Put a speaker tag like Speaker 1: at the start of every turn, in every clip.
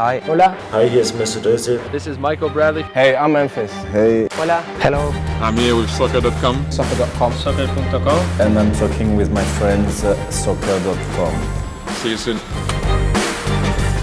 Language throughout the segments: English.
Speaker 1: Hi.
Speaker 2: Hola.
Speaker 3: Hi, hier ist Mr. Döse.
Speaker 1: This is Michael Bradley.
Speaker 2: Hey, I'm Memphis.
Speaker 4: Hey.
Speaker 2: Hola. Hello.
Speaker 5: I'm here with soccer.com.
Speaker 2: Soccer.com.
Speaker 1: Soccer.com.
Speaker 4: And I'm talking with my friends soccer.com.
Speaker 5: See you soon.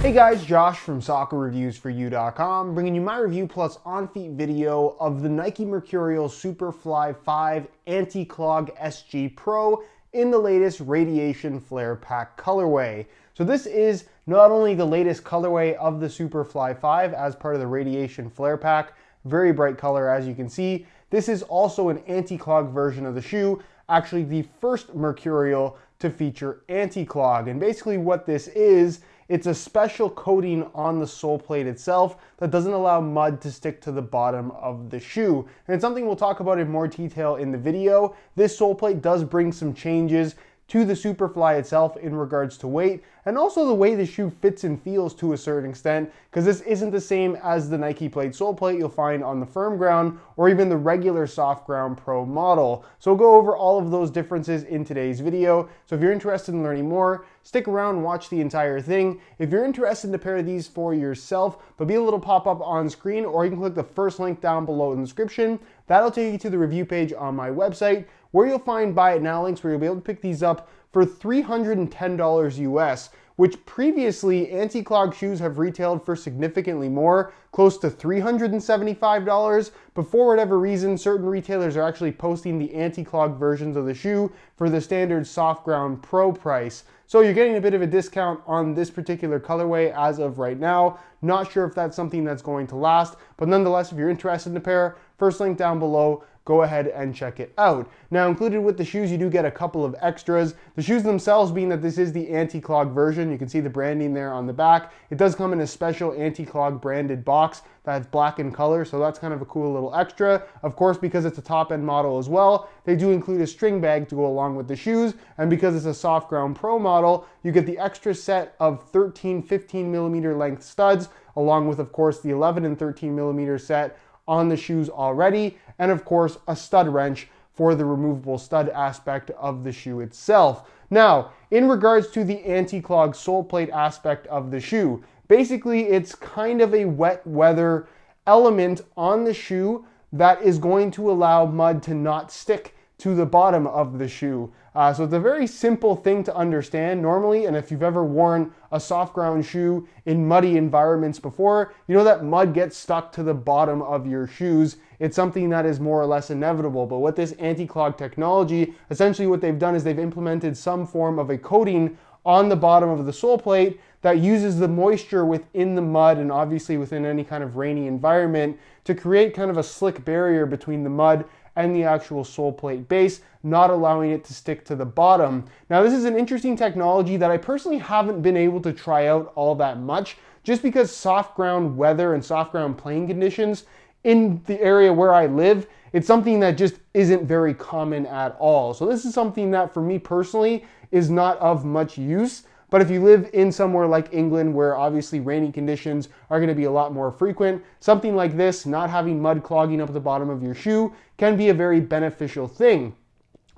Speaker 6: Hey guys, Josh from SoccerReviewsForYou.com, bringing you my review plus on-feet video of the Nike Mercurial Superfly 5 Anti-Clog SG Pro in the latest Radiation Flare Pack colorway. So this is not only the latest colorway of the Superfly 5 as part of the Radiation Flare Pack, very bright color as you can see, this is also an anti-clog version of the shoe, actually the first Mercurial to feature anti-clog. And basically what this is, it's a special coating on the sole plate itself that doesn't allow mud to stick to the bottom of the shoe. And it's something we'll talk about in more detail in the video. This sole plate does bring some changes to the Superfly itself in regards to weight, and also the way the shoe fits and feels to a certain extent, because this isn't the same as the Nike Plate sole plate you'll find on the firm ground or even the regular soft ground pro model. So we'll go over all of those differences in today's video. So if you're interested in learning more, stick around, watch the entire thing. If you're interested in a pair of these for yourself, there'll be a little pop-up on screen, or you can click the first link down below in the description. That'll take you to the review page on my website, where you'll find buy it now links where you'll be able to pick these up for $310 US, which previously anti-clog shoes have retailed for significantly more, close to $375, but for whatever reason, certain retailers are actually posting the anti-clog versions of the shoe for the standard soft ground pro price. So you're getting a bit of a discount on this particular colorway as of right now. Not sure if that's something that's going to last, but nonetheless, if you're interested in a pair, first link down below, go ahead and check it out. Now, included with the shoes, you do get a couple of extras. The shoes themselves, being that this is the anti-clog version, you can see the branding there on the back. It does come in a special anti-clog branded box that's black in color, so that's kind of a cool little extra. Of course, because it's a top-end model as well, they do include a string bag to go along with the shoes, and because it's a soft ground pro model, you get the extra set of 13, 15 millimeter length studs, along with, of course, the 11 and 13 millimeter set on the shoes already, and of course a stud wrench for the removable stud aspect of the shoe itself. Now, in regards to the anti-clog sole plate aspect of the shoe, basically it's kind of a wet weather element on the shoe that is going to allow mud to not stick to the bottom of the shoe. So it's a very simple thing to understand normally, and if you've ever worn a soft ground shoe in muddy environments before, you know that mud gets stuck to the bottom of your shoes. It's something that is more or less inevitable, but with this anti-clog technology, essentially what they've done is they've implemented some form of a coating on the bottom of the sole plate that uses the moisture within the mud and obviously within any kind of rainy environment to create kind of a slick barrier between the mud and the actual sole plate base, not allowing it to stick to the bottom. Now, this is an interesting technology that I personally haven't been able to try out all that much, just because soft ground weather and soft ground playing conditions in the area where I live, it's something that just isn't very common at all. So this is something that for me personally is not of much use. But if you live in somewhere like England, where obviously rainy conditions are going to be a lot more frequent, something like this, not having mud clogging up the bottom of your shoe, can be a very beneficial thing.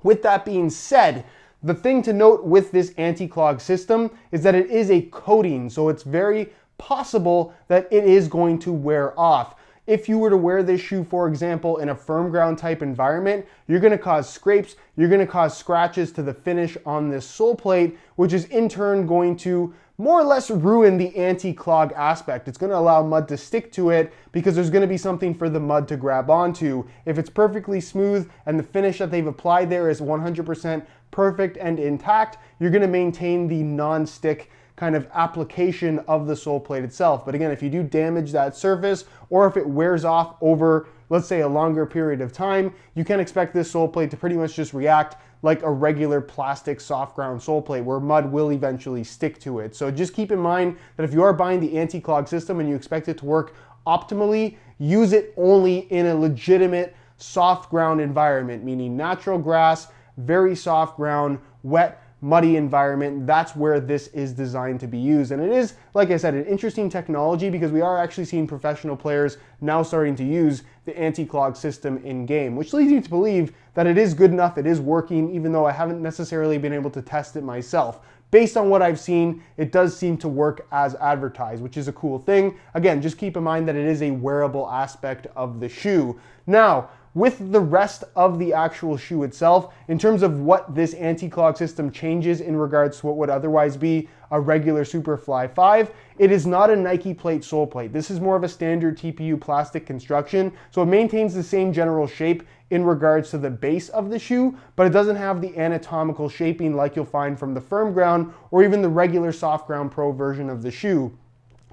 Speaker 6: With that being said, the thing to note with this anti-clog system is that it is a coating, so it's very possible that it is going to wear off. If you were to wear this shoe, for example, in a firm ground type environment, you're going to cause scrapes, you're going to cause scratches to the finish on this sole plate, which is in turn going to more or less ruin the anti-clog aspect. It's going to allow mud to stick to it because there's going to be something for the mud to grab onto. If it's perfectly smooth and the finish that they've applied there is 100% perfect and intact, you're going to maintain the non-stick kind of application of the sole plate itself. But again, if you do damage that surface, or if it wears off over, let's say, a longer period of time, you can expect this sole plate to pretty much just react like a regular plastic soft ground sole plate, where mud will eventually stick to it. So just keep in mind that if you are buying the anti-clog system and you expect it to work optimally, use it only in a legitimate soft ground environment, meaning natural grass, very soft ground, wet, muddy environment. That's where this is designed to be used. And it is, like I said, an interesting technology, because we are actually seeing professional players now starting to use the anti-clog system in game, which leads you to believe that it is good enough, it is working, even though I haven't necessarily been able to test it myself. based on what I've seen, it does seem to work as advertised, which is a cool thing. Again, just keep in mind that it is a wearable aspect of the shoe. Now, with the rest of the actual shoe itself, in terms of what this anti-clog system changes in regards to what would otherwise be a regular Superfly 5, it is not a Nike plate sole plate. This is more of a standard TPU plastic construction, so it maintains the same general shape in regards to the base of the shoe, but it doesn't have the anatomical shaping like you'll find from the firm ground or even the regular soft ground pro version of the shoe.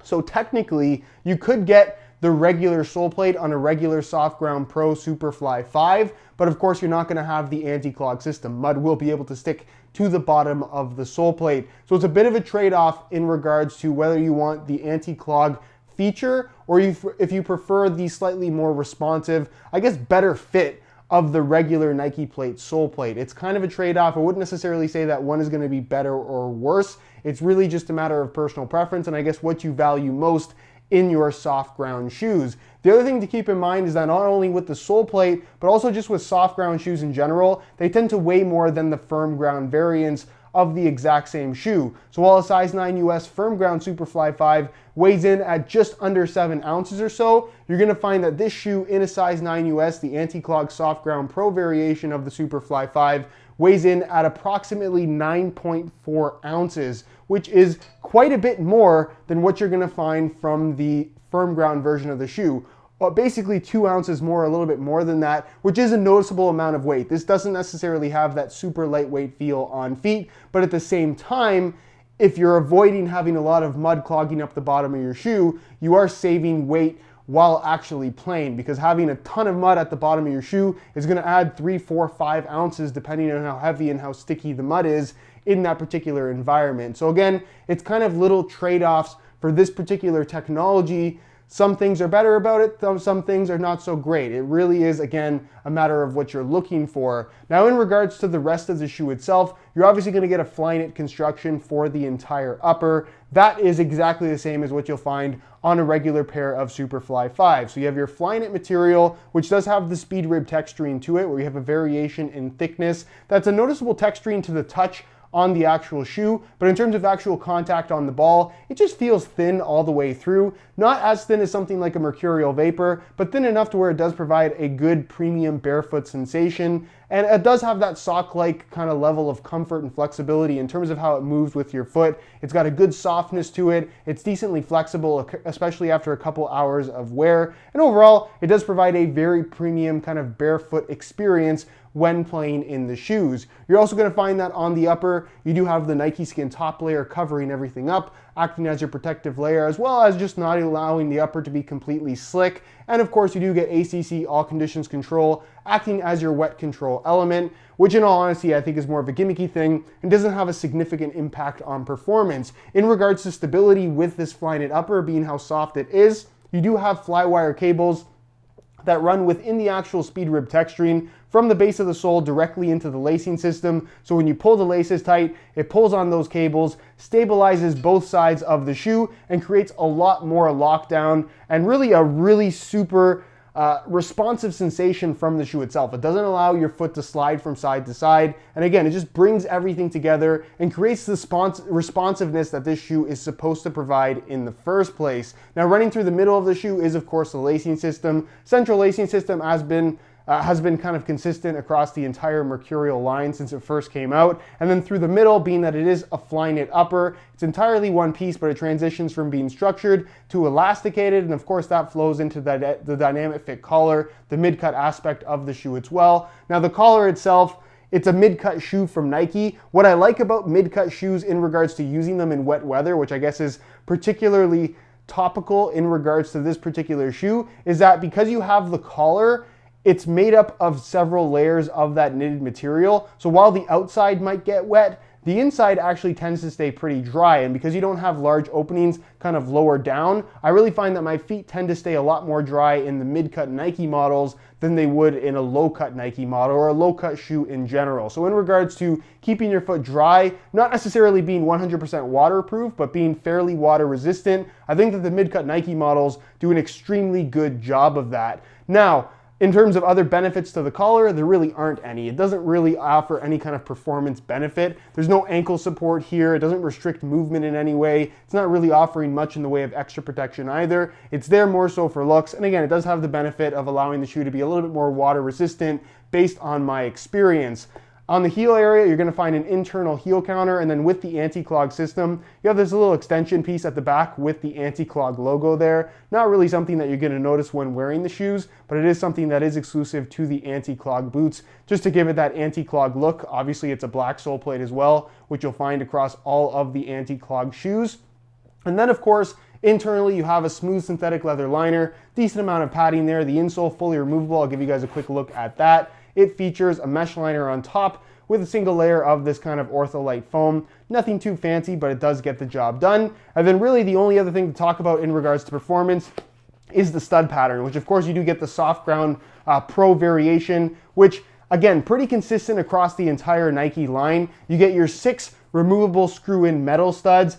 Speaker 6: So technically, you could get the regular sole plate on a regular soft ground pro Superfly 5, but of course you're not going to have the anti-clog system. Mud will be able to stick to the bottom of the sole plate. So it's a bit of a trade-off in regards to whether you want the anti-clog feature or if you prefer the slightly more responsive, I guess better fit of the regular Nike plate sole plate. It's kind of a trade-off. I wouldn't necessarily say that one is going to be better or worse. It's really just a matter of personal preference and I guess what you value most in your soft ground shoes. The other thing to keep in mind is that not only with the sole plate, but also just with soft ground shoes in general, they tend to weigh more than the firm ground variants of the exact same shoe. So while a size 9 US firm ground Superfly 5 weighs in at just under 7 ounces or so, you're gonna find that this shoe in a size 9 US, the Anti-Clog soft ground pro variation of the Superfly 5, weighs in at approximately 9.4 ounces, which is quite a bit more than what you're gonna find from the firm ground version of the shoe. Basically 2 ounces more, a little bit more than that, which is a noticeable amount of weight. This doesn't necessarily have that super lightweight feel on feet, but at the same time, if you're avoiding having a lot of mud clogging up the bottom of your shoe, you are saving weight while actually playing, because having a ton of mud at the bottom of your shoe is going to add 3, 4, 5 ounces depending on how heavy and how sticky the mud is in that particular environment. So again, it's kind of little trade-offs for this particular technology. Some things are better about it, some things are not so great. It really is, again, a matter of what you're looking for. Now, in regards to the rest of the shoe itself, you're obviously going to get a Flyknit construction for the entire upper. That is exactly the same as what you'll find on a regular pair of Superfly 5. So you have your Flyknit material, which does have the speed rib texturing to it, where you have a variation in thickness. That's a noticeable texturing to the touch on the actual shoe, but in terms of actual contact on the ball, it just feels thin all the way through. Not as thin as something like a Mercurial Vapor, but thin enough to where it does provide a good premium barefoot sensation. And it does have that sock-like kind of level of comfort and flexibility in terms of how it moves with your foot. It's got a good softness to it. It's decently flexible, especially after a couple hours of wear. And overall, it does provide a very premium kind of barefoot experience when playing in the shoes. You're also going to find that on the upper, you do have the Nike Skin top layer covering everything up, acting as your protective layer, as well as just not allowing the upper to be completely slick. And of course, you do get ACC all conditions control, acting as your wet control element, which in all honesty, I think is more of a gimmicky thing and doesn't have a significant impact on performance. In regards to stability with this Flyknit upper being how soft it is, you do have flywire cables that run within the actual speed rib texturing from the base of the sole directly into the lacing system. So when you pull the laces tight, it pulls on those cables, stabilizes both sides of the shoe, and creates a lot more lockdown and really a super responsive sensation from the shoe itself. It doesn't allow your foot to slide from side to side. And again, it just brings everything together and creates the responsiveness that this shoe is supposed to provide in the first place. Now, running through the middle of the shoe is, of course, the lacing system. Central lacing system has been kind of consistent across the entire Mercurial line since it first came out. And then through the middle, being that it is a Flyknit upper, it's entirely one piece, but it transitions from being structured to elasticated. And of course, that flows into the dynamic fit collar, the mid-cut aspect of the shoe as well. Now, the collar itself, it's a mid-cut shoe from Nike. What I like about mid-cut shoes in regards to using them in wet weather, which I guess is particularly topical in regards to this particular shoe, is that because you have the collar, it's made up of several layers of that knitted material. So while the outside might get wet, the inside actually tends to stay pretty dry. And because you don't have large openings kind of lower down, I really find that my feet tend to stay a lot more dry in the mid-cut Nike models than they would in a low-cut Nike model or a low-cut shoe in general. So in regards to keeping your foot dry, not necessarily being 100% waterproof, but being fairly water resistant, I think that the mid-cut Nike models do an extremely good job of that. Now, In terms of other benefits to the collar, there really aren't any. It doesn't really offer any kind of performance benefit. There's no ankle support here. It doesn't restrict movement in any way. It's not really offering much in the way of extra protection either. It's there more so for looks. And again, it does have the benefit of allowing the shoe to be a little bit more water resistant based on my experience. On the heel area, you're going to find an internal heel counter, and then with the Anti-Clog system, you have this little extension piece at the back with the Anti-Clog logo there. Not really something that you're going to notice when wearing the shoes, but it is something that is exclusive to the Anti-Clog boots, just to give it that Anti-Clog look. Obviously, it's a black sole plate as well, which you'll find across all of the Anti-Clog shoes. And then, of course, internally, you have a smooth synthetic leather liner, decent amount of padding there. The insole fully removable. I'll give you guys a quick look at that. It features a mesh liner on top with a single layer of this kind of ortholite foam. Nothing too fancy, but it does get the job done. And then really the only other thing to talk about in regards to performance is the stud pattern, which of course you do get the soft ground pro variation, which again, pretty consistent across the entire Nike line. You get your 6 removable screw-in metal studs.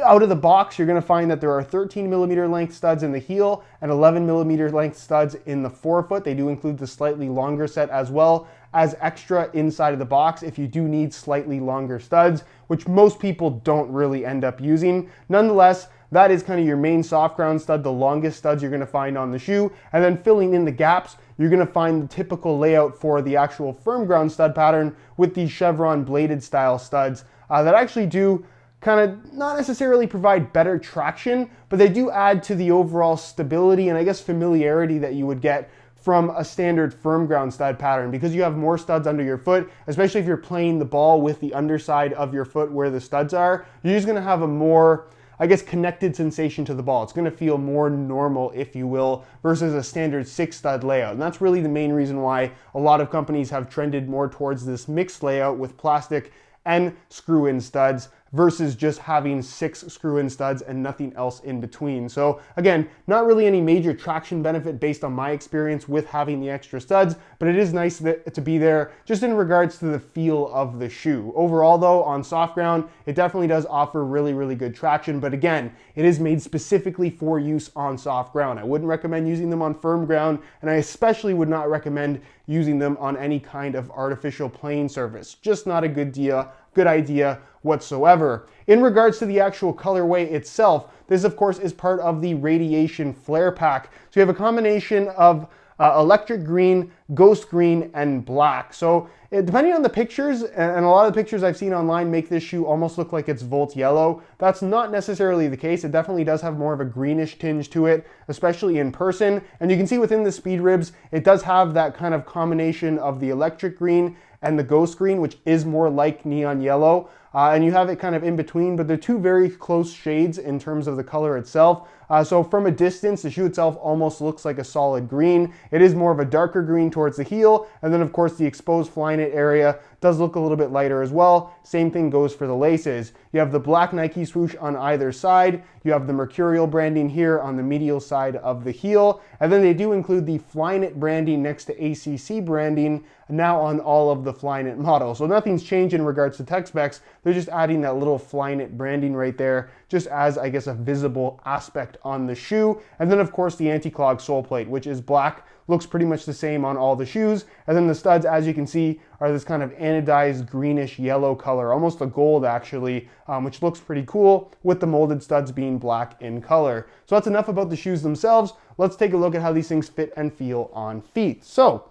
Speaker 6: Out of the box, you're going to find that there are 13 millimeter length studs in the heel and 11 millimeter length studs in the forefoot. They do include the slightly longer set as well as extra inside of the box if you do need slightly longer studs, which most people don't really end up using. Nonetheless, that is kind of your main soft ground stud, the longest studs you're going to find on the shoe. And then filling in the gaps, you're going to find the typical layout for the actual firm ground stud pattern with these chevron bladed style studs that actually do kind of not necessarily provide better traction, but they do add to the overall stability and I guess familiarity that you would get from a standard firm ground stud pattern, because you have more studs under your foot, especially if you're playing the ball with the underside of your foot where the studs are. You're just going to have a more, I guess, connected sensation to the ball. It's going to feel more normal, if you will, versus a standard 6 stud layout. And that's really the main reason why a lot of companies have trended more towards this mixed layout with plastic and screw-in studs versus just having 6 screw-in studs and nothing else in between. So again, not really any major traction benefit based on my experience with having the extra studs, but it is nice to be there just in regards to the feel of the shoe. Overall though, on soft ground, it definitely does offer really, really good traction, but again, it is made specifically for use on soft ground. I wouldn't recommend using them on firm ground, and I especially would not recommend using them on any kind of artificial playing surface. Just not a good idea whatsoever. In regards to the actual colorway itself, this of course is part of the radiation flare pack. So you have a combination of electric green, ghost green, and black. So depending on the pictures, and a lot of the pictures I've seen online make this shoe almost look like it's Volt yellow. That's not necessarily the case. It definitely does have more of a greenish tinge to it, especially in person. And you can see within the speed ribs, it does have that kind of combination of the electric green and the ghost green, which is more like neon yellow. And you have it kind of in between, but they're two very close shades in terms of the color itself. So from a distance, the shoe itself almost looks like a solid green. It is more of a darker green towards the heel, and then of course the exposed Flyknit area does look a little bit lighter as well. Same thing goes for the laces. You have the black Nike swoosh on either side. You have the Mercurial branding here on the medial side of the heel. And then they do include the Flyknit branding next to ACC branding now on all of the Flyknit models. So nothing's changed in regards to tech specs. They're just adding that little Flyknit branding right there, just as, I guess, a visible aspect on the shoe. And then of course the Anti-Clog sole plate, which is black, looks pretty much the same on all the shoes. And then the studs, as you can see, are this kind of anodized greenish yellow color, almost a gold actually, which looks pretty cool with the molded studs being black in color. So that's enough about the shoes themselves. Let's take a look at how these things fit and feel on feet. So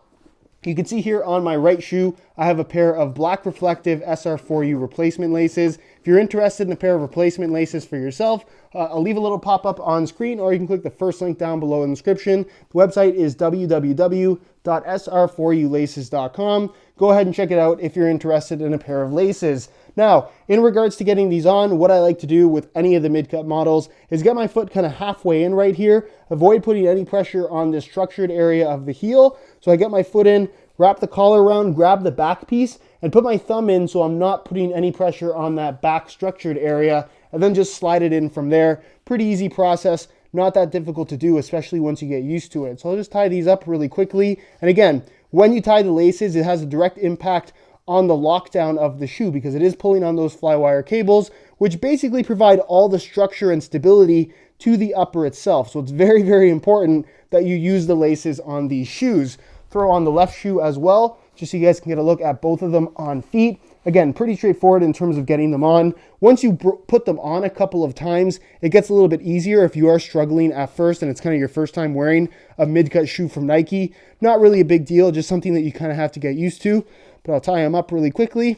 Speaker 6: you can see here on my right shoe, I have a pair of black reflective SR4U replacement laces. If you're interested in a pair of replacement laces for yourself, I'll leave a little pop-up on screen, or you can click the first link down below in the description. The website is www.sr4ulaces.com. Go ahead and check it out if you're interested in a pair of laces. Now, in regards to getting these on, what I like to do with any of the mid-cut models is get my foot kind of halfway in right here, avoid putting any pressure on this structured area of the heel. So I get my foot in, wrap the collar around, grab the back piece, and put my thumb in so I'm not putting any pressure on that back structured area, and then just slide it in from there. Pretty easy process, not that difficult to do, especially once you get used to it. So I'll just tie these up really quickly. And again, when you tie the laces, it has a direct impact on the lockdown of the shoe because it is pulling on those fly wire cables, which basically provide all the structure and stability to the upper itself. So it's very, very important that you use the laces on these shoes. Throw on the left shoe as well, just so you guys can get a look at both of them on feet. Again, pretty straightforward in terms of getting them on. Once you put them on a couple of times, it gets a little bit easier if you are struggling at first and it's kind of your first time wearing a mid-cut shoe from Nike. Not really a big deal, just something that you kind of have to get used to. But I'll tie them up really quickly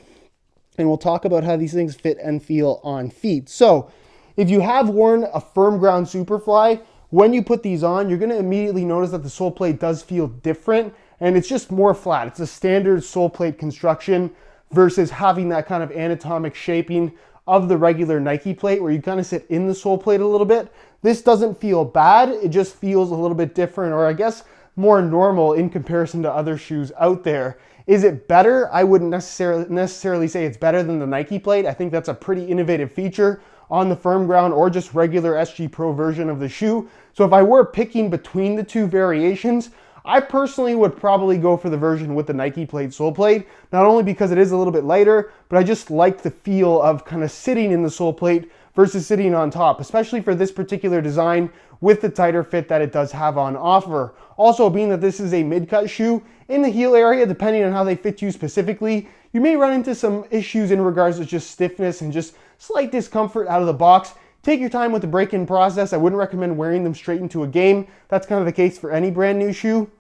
Speaker 6: and we'll talk about how these things fit and feel on feet. So if you have worn a firm ground Superfly, when you put these on, you're going to immediately notice that the sole plate does feel different and it's just more flat. It's a standard sole plate construction versus having that kind of anatomic shaping of the regular Nike plate where you kind of sit in the sole plate a little bit. This doesn't feel bad, it just feels a little bit different, or I guess more normal in comparison to other shoes out there. Is it better? I wouldn't necessarily say it's better than the Nike plate. I think that's a pretty innovative feature on the firm ground or just regular SG Pro version of the shoe. So if I were picking between the two variations, I personally would probably go for the version with the Nike plate sole plate, not only because it is a little bit lighter, but I just like the feel of kind of sitting in the sole plate versus sitting on top, especially for this particular design with the tighter fit that it does have on offer. Also, being that this is a mid-cut shoe, in the heel area, depending on how they fit you specifically, you may run into some issues in regards to just stiffness and just slight discomfort out of the box. Take your time with the break-in process. I wouldn't recommend wearing them straight into a game. That's kind of the case for any brand new shoe.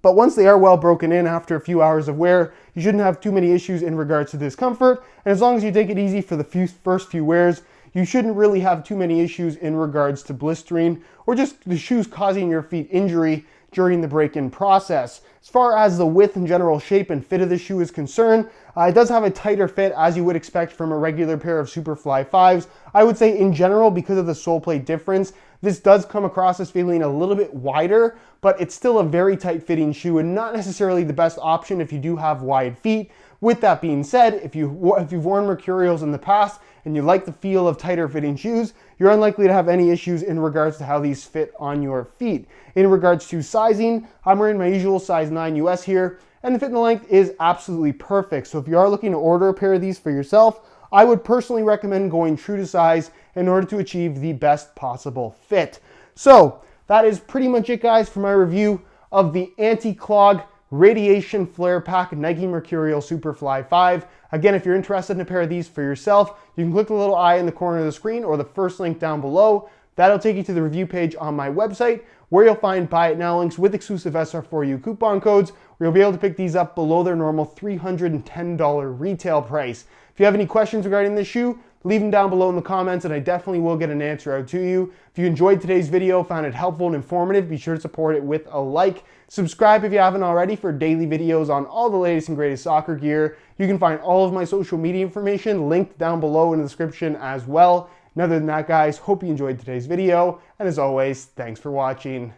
Speaker 6: But once they are well broken in after a few hours of wear, you shouldn't have too many issues in regards to discomfort. And as long as you take it easy for the first few wears, you shouldn't really have too many issues in regards to blistering or just the shoes causing your feet injury during the break-in process. As far as the width and general shape and fit of the shoe is concerned, it does have a tighter fit as you would expect from a regular pair of Superfly 5s. I would say in general, because of the sole plate difference, this does come across as feeling a little bit wider, but it's still a very tight fitting shoe and not necessarily the best option if you do have wide feet. With that being said, if you've worn Mercurials in the past and you like the feel of tighter fitting shoes, you're unlikely to have any issues in regards to how these fit on your feet. In regards to sizing, I'm wearing my usual size 9 US here, and the fit and the length is absolutely perfect. So if you are looking to order a pair of these for yourself, I would personally recommend going true to size in order to achieve the best possible fit. So that is pretty much it, guys, for my review of the Anti-Clog Radiation Flare Pack Nike Mercurial Superfly 5. Again, if you're interested in a pair of these for yourself, you can click the little eye in the corner of the screen or the first link down below. That'll take you to the review page on my website where you'll find buy it now links with exclusive SR4U coupon codes where you'll be able to pick these up below their normal $310 retail price. If you have any questions regarding this shoe, leave them down below in the comments and I definitely will get an answer out to you. If you enjoyed today's video, found it helpful and informative, be sure to support it with a like. Subscribe if you haven't already for daily videos on all the latest and greatest soccer gear. You can find all of my social media information linked down below in the description as well. And other than that, guys, hope you enjoyed today's video. And as always, thanks for watching.